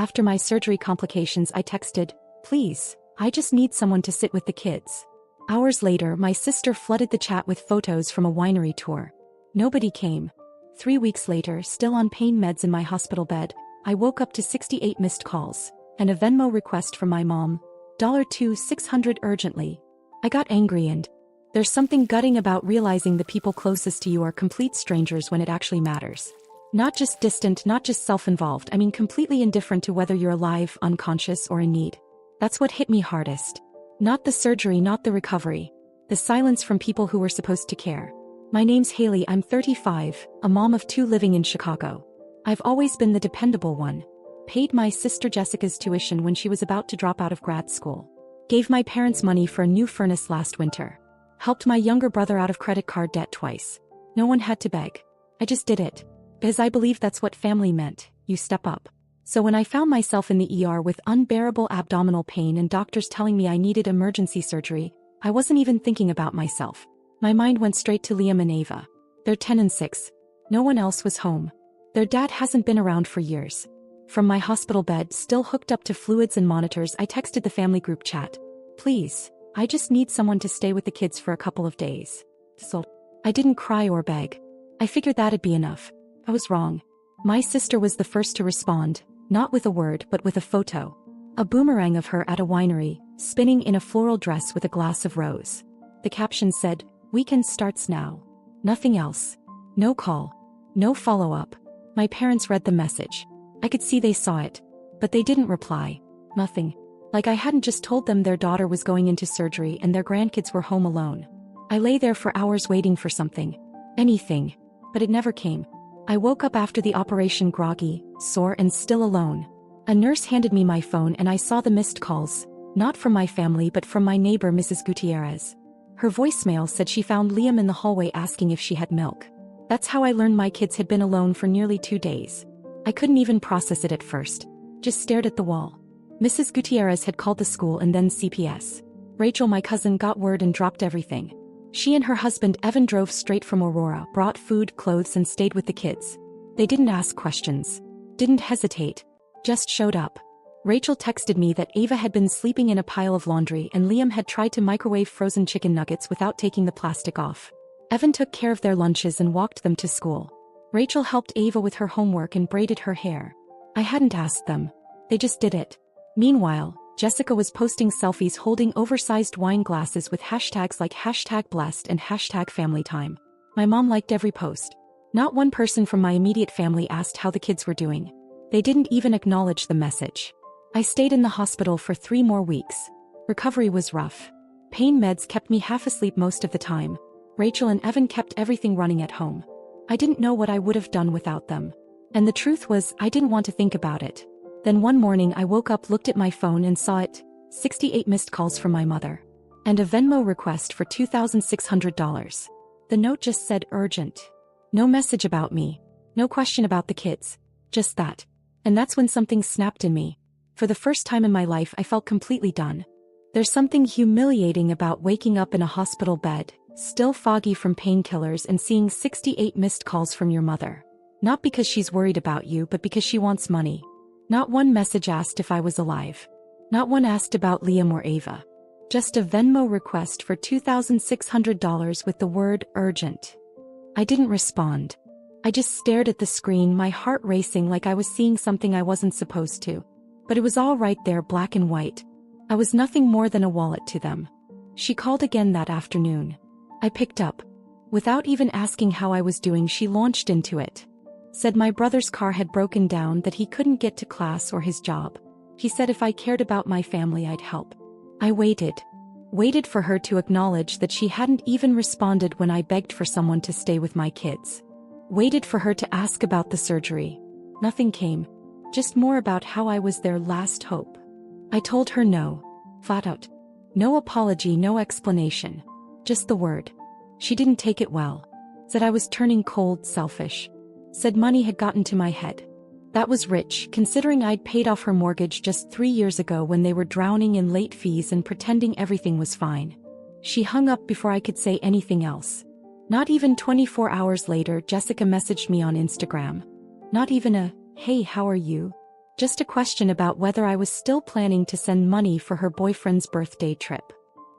After my surgery complications, I texted, "Please, I just need someone to sit with the kids." Hours later, my sister flooded the chat with photos from a winery tour. Nobody came. 3 weeks later, still on pain meds in my hospital bed, I woke up to 68 missed calls and a Venmo request from my mom, $2,600 urgently. I got angry, and there's something gutting about realizing the people closest to you are complete strangers when it actually matters. Not just distant, not just self-involved, I mean completely indifferent to whether you're alive, unconscious, or in need. That's what hit me hardest. Not the surgery, not the recovery. The silence from people who were supposed to care. My name's Haley, I'm 35, a mom of 2 living in Chicago. I've always been the dependable one. Paid my sister Jessica's tuition when she was about to drop out of grad school. Gave my parents money for a new furnace last winter. Helped my younger brother out of credit card debt twice. No one had to beg. I just did it. Because I believe that's what family meant, you step up. So when I found myself in the ER with unbearable abdominal pain and doctors telling me I needed emergency surgery, I wasn't even thinking about myself. My mind went straight to Liam and Ava. They're 10 and 6. No one else was home. Their dad hasn't been around for years. From my hospital bed, still hooked up to fluids and monitors, I texted the family group chat. "Please, I just need someone to stay with the kids for a couple of days." So, I didn't cry or beg. I figured that'd be enough. I was wrong. My sister was the first to respond, not with a word but with a photo. A boomerang of her at a winery, spinning in a floral dress with a glass of rose. The caption said, "Weekend starts now." Nothing else. No call. No follow-up. My parents read the message. I could see they saw it. But they didn't reply. Nothing. Like I hadn't just told them their daughter was going into surgery and their grandkids were home alone. I lay there for hours waiting for something. Anything. But it never came. I woke up after the operation groggy, sore and still alone. A nurse handed me my phone and I saw the missed calls, not from my family but from my neighbor Mrs. Gutierrez. Her voicemail said she found Liam in the hallway asking if she had milk. That's how I learned my kids had been alone for nearly 2 days. I couldn't even process it at first. Just stared at the wall. Mrs. Gutierrez had called the school and then CPS. Rachel, my cousin, got word and dropped everything. She and her husband Evan drove straight from Aurora, brought food, clothes and stayed with the kids. They didn't ask questions. Didn't hesitate. Just showed up. Rachel texted me that Ava had been sleeping in a pile of laundry and Liam had tried to microwave frozen chicken nuggets without taking the plastic off. Evan took care of their lunches and walked them to school. Rachel helped Ava with her homework and braided her hair. I hadn't asked them. They just did it. Meanwhile, Jessica was posting selfies holding oversized wine glasses with hashtags like #blessed and #familytime. My mom liked every post. Not one person from my immediate family asked how the kids were doing. They didn't even acknowledge the message. I stayed in the hospital for 3 more weeks. Recovery was rough. Pain meds kept me half asleep most of the time. Rachel and Evan kept everything running at home. I didn't know what I would have done without them. And the truth was, I didn't want to think about it. Then one morning I woke up, looked at my phone and saw it, 68 missed calls from my mother. And a Venmo request for $2,600. The note just said urgent. No message about me. No question about the kids. Just that. And that's when something snapped in me. For the first time in my life I felt completely done. There's something humiliating about waking up in a hospital bed, still foggy from painkillers and seeing 68 missed calls from your mother. Not because she's worried about you but because she wants money. Not one message asked if I was alive. Not one asked about Liam or Ava. Just a Venmo request for $2,600 with the word urgent. I didn't respond. I just stared at the screen, my heart racing like I was seeing something I wasn't supposed to. But it was all right there, black and white. I was nothing more than a wallet to them. She called again that afternoon. I picked up. Without even asking how I was doing, she launched into it. Said my brother's car had broken down, that he couldn't get to class or his job. He said if I cared about my family I'd help. I waited. Waited for her to acknowledge that she hadn't even responded when I begged for someone to stay with my kids. Waited for her to ask about the surgery. Nothing came. Just more about how I was their last hope. I told her no. Flat out. No apology, no explanation. Just the word. She didn't take it well. Said I was turning cold, selfish. Said money had gotten to my head. That was rich, considering I'd paid off her mortgage just 3 years ago when they were drowning in late fees and pretending everything was fine. She hung up before I could say anything else. Not even 24 hours later, Jessica messaged me on Instagram. Not even a, "Hey, how are you?" Just a question about whether I was still planning to send money for her boyfriend's birthday trip.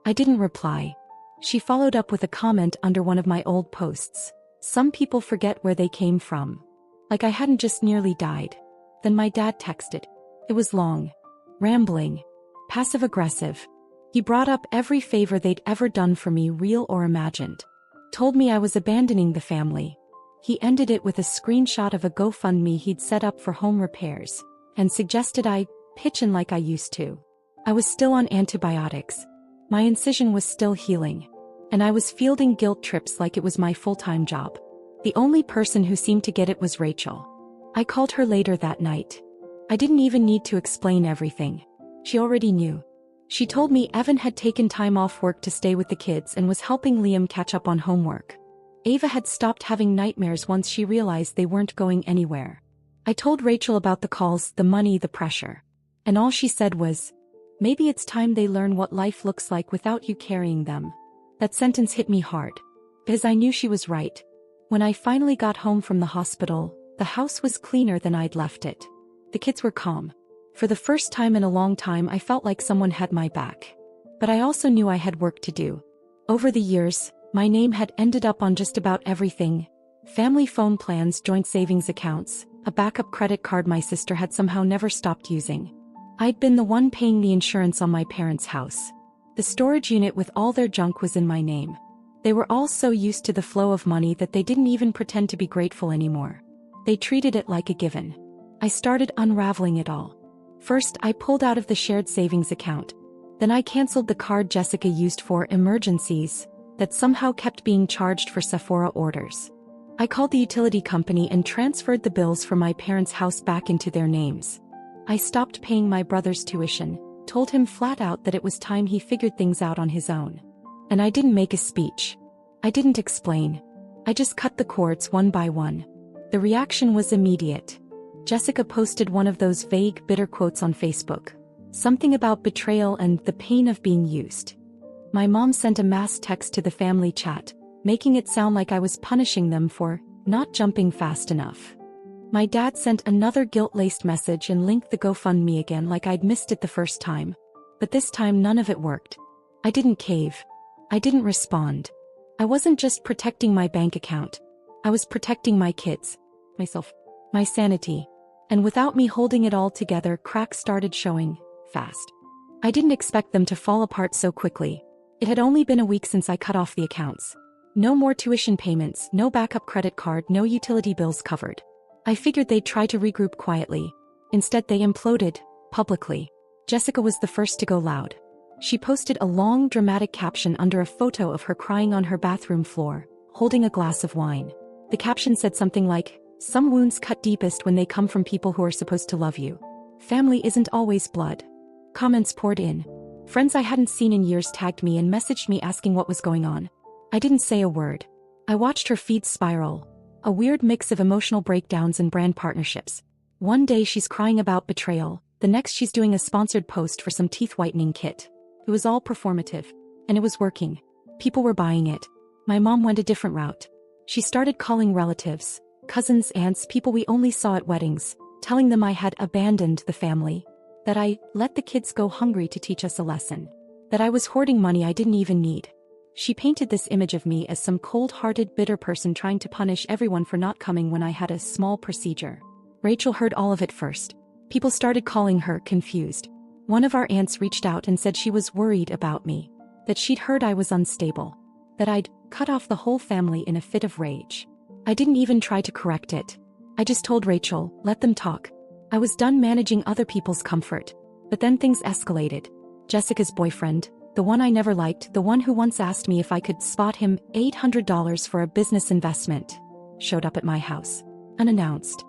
I didn't reply. She followed up with a comment under one of my old posts. Some people forget where they came from. Like I hadn't just nearly died. Then my dad texted. It was long. Rambling. Passive-aggressive. He brought up every favor they'd ever done for me, real or imagined. Told me I was abandoning the family. He ended it with a screenshot of a GoFundMe he'd set up for home repairs, and suggested I pitch in like I used to. I was still on antibiotics. My incision was still healing. And I was fielding guilt trips like it was my full-time job. The only person who seemed to get it was Rachel. I called her later that night. I didn't even need to explain everything. She already knew. She told me Evan had taken time off work to stay with the kids and was helping Liam catch up on homework. Ava had stopped having nightmares once she realized they weren't going anywhere. I told Rachel about the calls, the money, the pressure. And all she said was, maybe it's time they learn what life looks like without you carrying them. That sentence hit me hard. Because I knew she was right. When I finally got home from the hospital, the house was cleaner than I'd left it. The kids were calm. For the first time in a long time I felt like someone had my back. But I also knew I had work to do. Over the years, my name had ended up on just about everything. Family phone plans, joint savings accounts, a backup credit card my sister had somehow never stopped using. I'd been the one paying the insurance on my parents' house. The storage unit with all their junk was in my name. They were all so used to the flow of money that they didn't even pretend to be grateful anymore. They treated it like a given. I started unraveling it all. First, I pulled out of the shared savings account. Then I canceled the card Jessica used for emergencies that somehow kept being charged for Sephora orders. I called the utility company and transferred the bills for my parents' house back into their names. I stopped paying my brother's tuition, told him flat out that it was time he figured things out on his own. And I didn't make a speech. I didn't explain. I just cut the cords one by one. The reaction was immediate. Jessica posted one of those vague, bitter quotes on Facebook. Something about betrayal and the pain of being used. My mom sent a mass text to the family chat, making it sound like I was punishing them for not jumping fast enough. My dad sent another guilt-laced message and linked the GoFundMe again like I'd missed it the first time. But this time none of it worked. I didn't cave. I didn't respond. I wasn't just protecting my bank account. I was protecting my kids, myself, my sanity. And without me holding it all together, cracks started showing, fast. I didn't expect them to fall apart so quickly. It had only been a week since I cut off the accounts. No more tuition payments, no backup credit card, no utility bills covered. I figured they'd try to regroup quietly. Instead they imploded, publicly. Jessica was the first to go loud. She posted a long, dramatic caption under a photo of her crying on her bathroom floor, holding a glass of wine. The caption said something like, "Some wounds cut deepest when they come from people who are supposed to love you. Family isn't always blood." Comments poured in. Friends I hadn't seen in years tagged me and messaged me asking what was going on. I didn't say a word. I watched her feed spiral. A weird mix of emotional breakdowns and brand partnerships. One day she's crying about betrayal, the next she's doing a sponsored post for some teeth whitening kit. It was all performative. And it was working. People were buying it. My mom went a different route. She started calling relatives, cousins, aunts, people we only saw at weddings, telling them I had abandoned the family. That I let the kids go hungry to teach us a lesson. That I was hoarding money I didn't even need. She painted this image of me as some cold-hearted, bitter person trying to punish everyone for not coming when I had a small procedure. Rachel heard all of it first. People started calling her confused. One of our aunts reached out and said she was worried about me. That she'd heard I was unstable. That I'd cut off the whole family in a fit of rage. I didn't even try to correct it. I just told Rachel, let them talk. I was done managing other people's comfort. But then things escalated. Jessica's boyfriend, the one I never liked, the one who once asked me if I could spot him $800 for a business investment, showed up at my house, unannounced.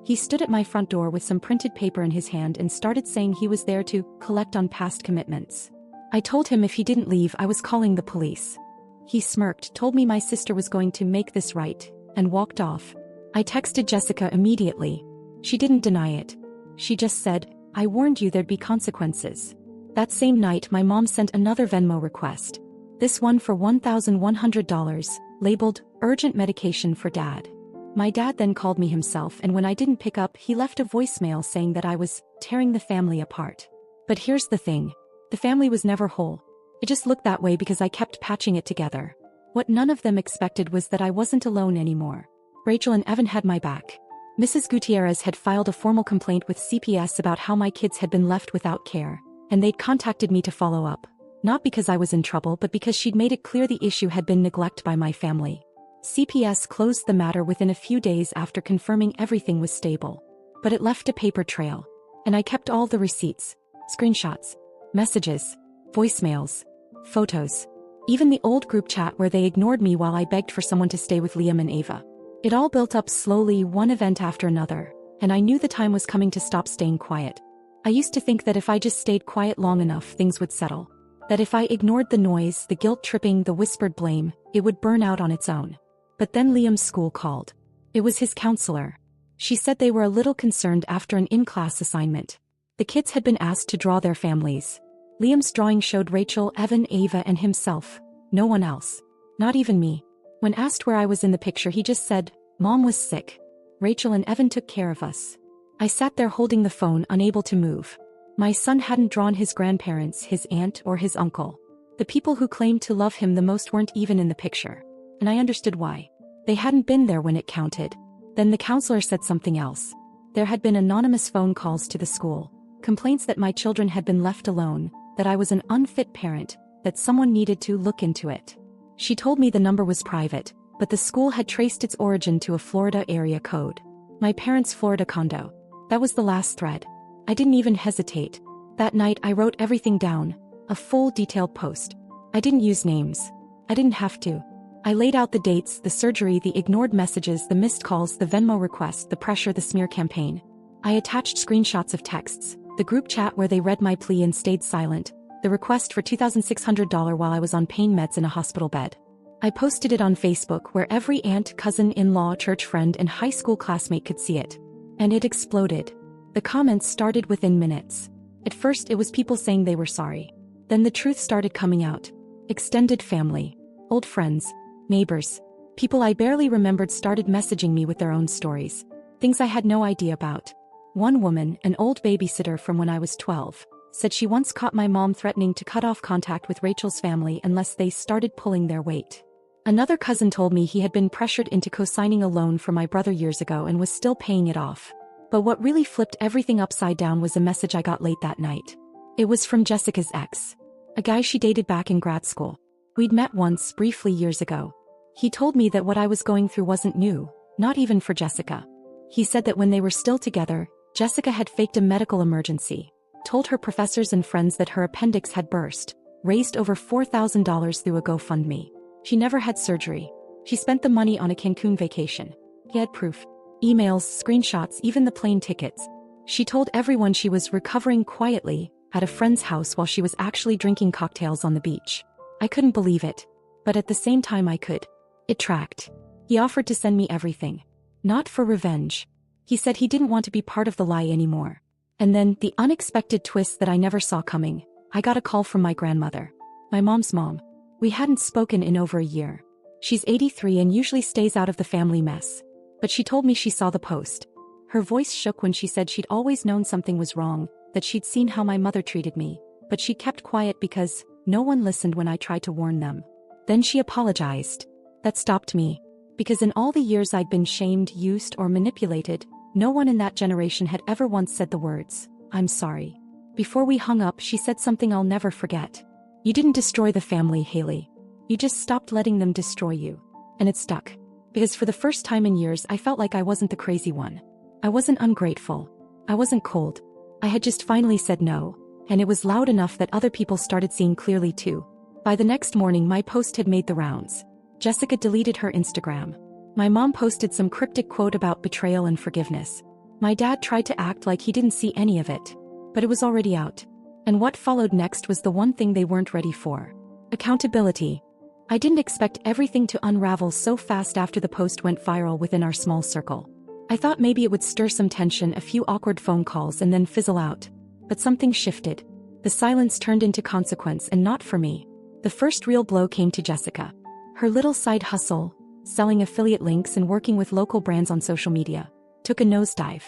He stood at my front door with some printed paper in his hand and started saying he was there to collect on past commitments. I told him if he didn't leave I was calling the police. He smirked, told me my sister was going to make this right, and walked off. I texted Jessica immediately. She didn't deny it. She just said, "I warned you there'd be consequences." That same night my mom sent another Venmo request. This one for $1,100, labeled, "Urgent medication for Dad." My dad then called me himself, and when I didn't pick up, he left a voicemail saying that I was tearing the family apart. But here's the thing. The family was never whole. It just looked that way because I kept patching it together. What none of them expected was that I wasn't alone anymore. Rachel and Evan had my back. Mrs. Gutierrez had filed a formal complaint with CPS about how my kids had been left without care, and they'd contacted me to follow up. Not because I was in trouble, but because she'd made it clear the issue had been neglect by my family. CPS closed the matter within a few days after confirming everything was stable. But it left a paper trail. And I kept all the receipts, screenshots, messages, voicemails, photos. Even the old group chat where they ignored me while I begged for someone to stay with Liam and Ava. It all built up slowly, one event after another, and I knew the time was coming to stop staying quiet. I used to think that if I just stayed quiet long enough, things would settle. That if I ignored the noise, the guilt-tripping, the whispered blame, it would burn out on its own. But then Liam's school called. It was his counselor. She said they were a little concerned after an in-class assignment. The kids had been asked to draw their families. Liam's drawing showed Rachel, Evan, Ava, and himself. No one else. Not even me. When asked where I was in the picture, he just said, "Mom was sick. Rachel and Evan took care of us." I sat there holding the phone, unable to move. My son hadn't drawn his grandparents, his aunt, or his uncle. The people who claimed to love him the most weren't even in the picture. And I understood why. They hadn't been there when it counted. Then the counselor said something else. There had been anonymous phone calls to the school, complaints that my children had been left alone, that I was an unfit parent, that someone needed to look into it. She told me the number was private, but the school had traced its origin to a Florida area code. My parents' Florida condo. That was the last thread. I didn't even hesitate. That night I wrote everything down, a full detailed post. I didn't use names. I didn't have to. I laid out the dates, the surgery, the ignored messages, the missed calls, the Venmo request, the pressure, the smear campaign. I attached screenshots of texts, the group chat where they read my plea and stayed silent, the request for $2,600 while I was on pain meds in a hospital bed. I posted it on Facebook where every aunt, cousin, in-law, church friend, and high school classmate could see it. And it exploded. The comments started within minutes. At first it was people saying they were sorry. Then the truth started coming out. Extended family, old friends, neighbors, people I barely remembered started messaging me with their own stories. Things I had no idea about. One woman, an old babysitter from when I was 12, said she once caught my mom threatening to cut off contact with Rachel's family unless they started pulling their weight. Another cousin told me he had been pressured into co-signing a loan for my brother years ago and was still paying it off. But what really flipped everything upside down was a message I got late that night. It was from Jessica's ex, a guy she dated back in grad school. We'd met once, briefly years ago. He told me that what I was going through wasn't new, not even for Jessica. He said that when they were still together, Jessica had faked a medical emergency, told her professors and friends that her appendix had burst, raised over $4,000 through a GoFundMe. She never had surgery. She spent the money on a Cancun vacation. He had proof. Emails, screenshots, even the plane tickets. She told everyone she was recovering quietly at a friend's house while she was actually drinking cocktails on the beach. I couldn't believe it. But at the same time I could. It tracked. He offered to send me everything. Not for revenge. He said he didn't want to be part of the lie anymore. And then, the unexpected twist that I never saw coming. I got a call from my grandmother. My mom's mom. We hadn't spoken in over a year. She's 83 and usually stays out of the family mess. But she told me she saw the post. Her voice shook when she said she'd always known something was wrong, that she'd seen how my mother treated me, but she kept quiet because no one listened when I tried to warn them. Then she apologized. That stopped me. Because in all the years I'd been shamed, used, or manipulated, no one in that generation had ever once said the words, "I'm sorry." Before we hung up, she said something I'll never forget. "You didn't destroy the family, Haley. You just stopped letting them destroy you." And it stuck. Because for the first time in years I felt like I wasn't the crazy one. I wasn't ungrateful. I wasn't cold. I had just finally said no, and it was loud enough that other people started seeing clearly too. By the next morning my post had made the rounds. Jessica deleted her Instagram. My mom posted some cryptic quote about betrayal and forgiveness. My dad tried to act like he didn't see any of it. But it was already out. And what followed next was the one thing they weren't ready for. Accountability. I didn't expect everything to unravel so fast after the post went viral within our small circle. I thought maybe it would stir some tension, a few awkward phone calls, and then fizzle out. But something shifted. The silence turned into consequence, and not for me. The first real blow came to Jessica. Her little side hustle, selling affiliate links and working with local brands on social media, took a nosedive.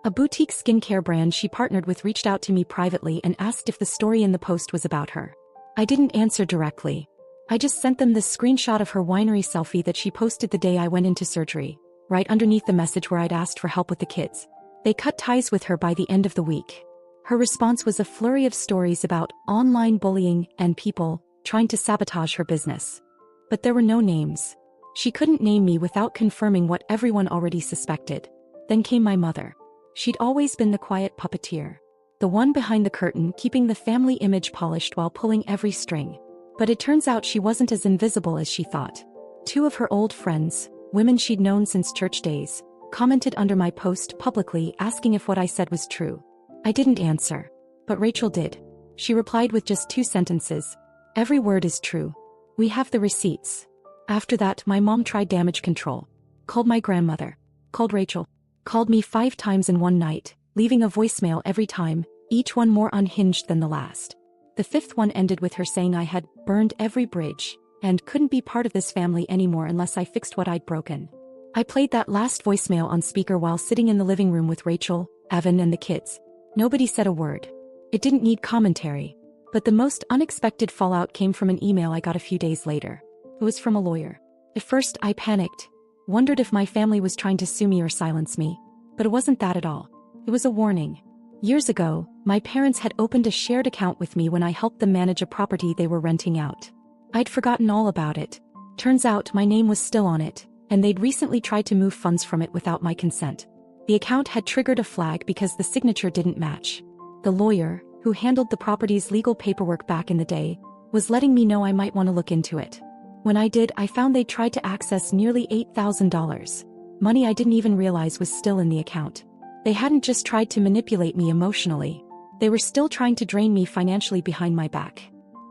A boutique skincare brand she partnered with reached out to me privately and asked if the story in the post was about her. I didn't answer directly. I just sent them this screenshot of her winery selfie that she posted the day I went into surgery, right underneath the message where I'd asked for help with the kids. They cut ties with her by the end of the week. Her response was a flurry of stories about online bullying and people trying to sabotage her business. But there were no names. She couldn't name me without confirming what everyone already suspected. Then came my mother. She'd always been the quiet puppeteer. The one behind the curtain, keeping the family image polished while pulling every string. But it turns out she wasn't as invisible as she thought. Two of her old friends, women she'd known since church days, commented under my post publicly asking if what I said was true. I didn't answer. But Rachel did. She replied with just 2 sentences. Every word is true. We have the receipts. After that, my mom tried damage control. Called my grandmother. Called Rachel. Called me 5 times in one night, leaving a voicemail every time, each one more unhinged than the last. The 5th one ended with her saying I had burned every bridge and couldn't be part of this family anymore unless I fixed what I'd broken. I played that last voicemail on speaker while sitting in the living room with Rachel, Evan, and the kids. Nobody said a word. It didn't need commentary. But the most unexpected fallout came from an email I got a few days later. It was from a lawyer. At first, I panicked. Wondered if my family was trying to sue me or silence me. But it wasn't that at all. It was a warning. Years ago, my parents had opened a shared account with me when I helped them manage a property they were renting out. I'd forgotten all about it. Turns out my name was still on it, and they'd recently tried to move funds from it without my consent. The account had triggered a flag because the signature didn't match. The lawyer, who handled the property's legal paperwork back in the day, was letting me know I might want to look into it. When I did, I found they'd tried to access nearly $8,000. Money I didn't even realize was still in the account. They hadn't just tried to manipulate me emotionally. They were still trying to drain me financially behind my back.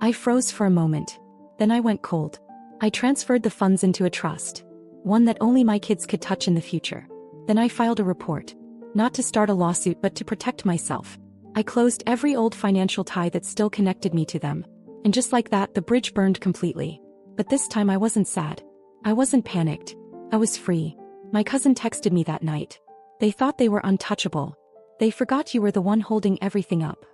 I froze for a moment. Then I went cold. I transferred the funds into a trust, one that only my kids could touch in the future. Then I filed a report. Not to start a lawsuit but to protect myself. I closed every old financial tie that still connected me to them. And just like that, the bridge burned completely. But this time I wasn't sad. I wasn't panicked. I was free. My cousin texted me that night. They thought they were untouchable. They forgot you were the one holding everything up.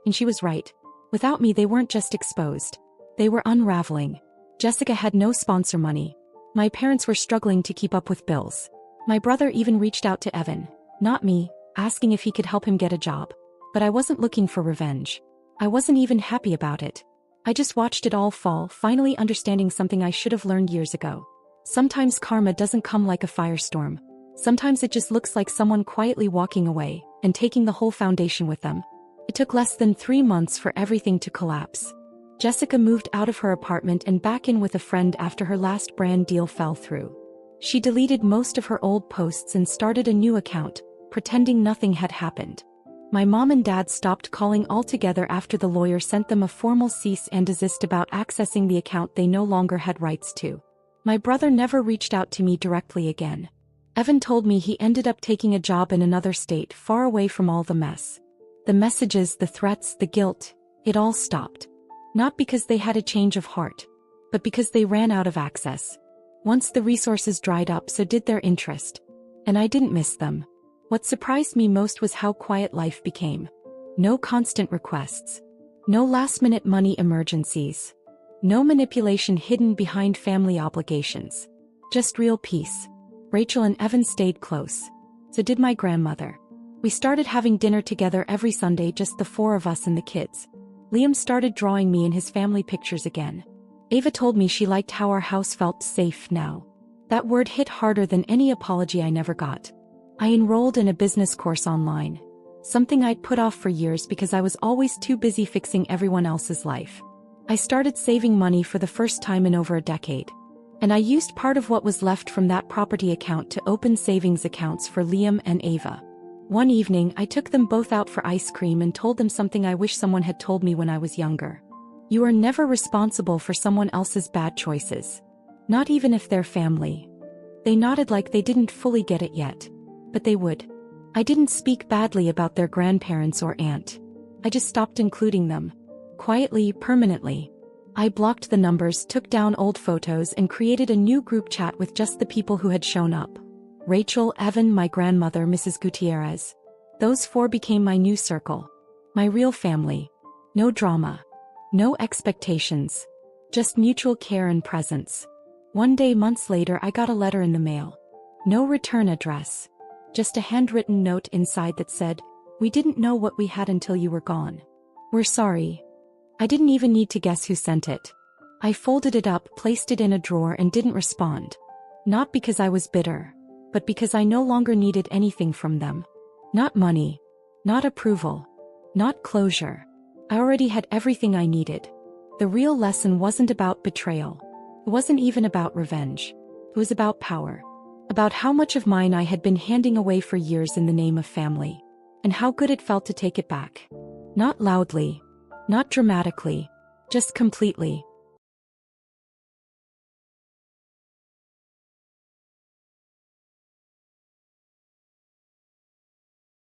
And she was right. Without me, they weren't just exposed. They were unraveling. Jessica had no sponsor money. My parents were struggling to keep up with bills. My brother even reached out to Evan, not me, asking if he could help him get a job. But I wasn't looking for revenge. I wasn't even happy about it. I just watched it all fall, finally understanding something I should have learned years ago. Sometimes karma doesn't come like a firestorm. Sometimes it just looks like someone quietly walking away and taking the whole foundation with them. It took less than 3 months for everything to collapse. Jessica moved out of her apartment and back in with a friend after her last brand deal fell through. She deleted most of her old posts and started a new account, pretending nothing had happened. My mom and dad stopped calling altogether after the lawyer sent them a formal cease and desist about accessing the account they no longer had rights to. My brother never reached out to me directly again. Evan told me he ended up taking a job in another state far away from all the mess. The messages, the threats, the guilt, it all stopped. Not because they had a change of heart, but because they ran out of access. Once the resources dried up, so did their interest. And I didn't miss them. What surprised me most was how quiet life became. No constant requests. No last-minute money emergencies. No manipulation hidden behind family obligations. Just real peace. Rachel and Evan stayed close. So did my grandmother. We started having dinner together every Sunday, just the 4 of us and the kids. Liam started drawing me in his family pictures again. Ava told me she liked how our house felt safe now. That word hit harder than any apology I never got. I enrolled in a business course online. Something I'd put off for years because I was always too busy fixing everyone else's life. I started saving money for the first time in over a decade. And I used part of what was left from that property account to open savings accounts for Liam and Ava. One evening, I took them both out for ice cream and told them something I wish someone had told me when I was younger. You are never responsible for someone else's bad choices. Not even if they're family. They nodded like they didn't fully get it yet. But they would. I didn't speak badly about their grandparents or aunt. I just stopped including them. Quietly, permanently. I blocked the numbers, took down old photos, and created a new group chat with just the people who had shown up. Rachel, Evan, my grandmother, Mrs. Gutierrez. Those 4 became my new circle. My real family. No drama. No expectations. Just mutual care and presence. One day months later I got a letter in the mail. No return address. Just a handwritten note inside that said, "We didn't know what we had until you were gone. We're sorry." I didn't even need to guess who sent it. I folded it up, placed it in a drawer, and didn't respond. Not because I was bitter, but because I no longer needed anything from them. Not money. Not approval. Not closure. I already had everything I needed. The real lesson wasn't about betrayal. It wasn't even about revenge. It was about power. About how much of mine I had been handing away for years in the name of family. And how good it felt to take it back. Not loudly. Not dramatically. Just completely.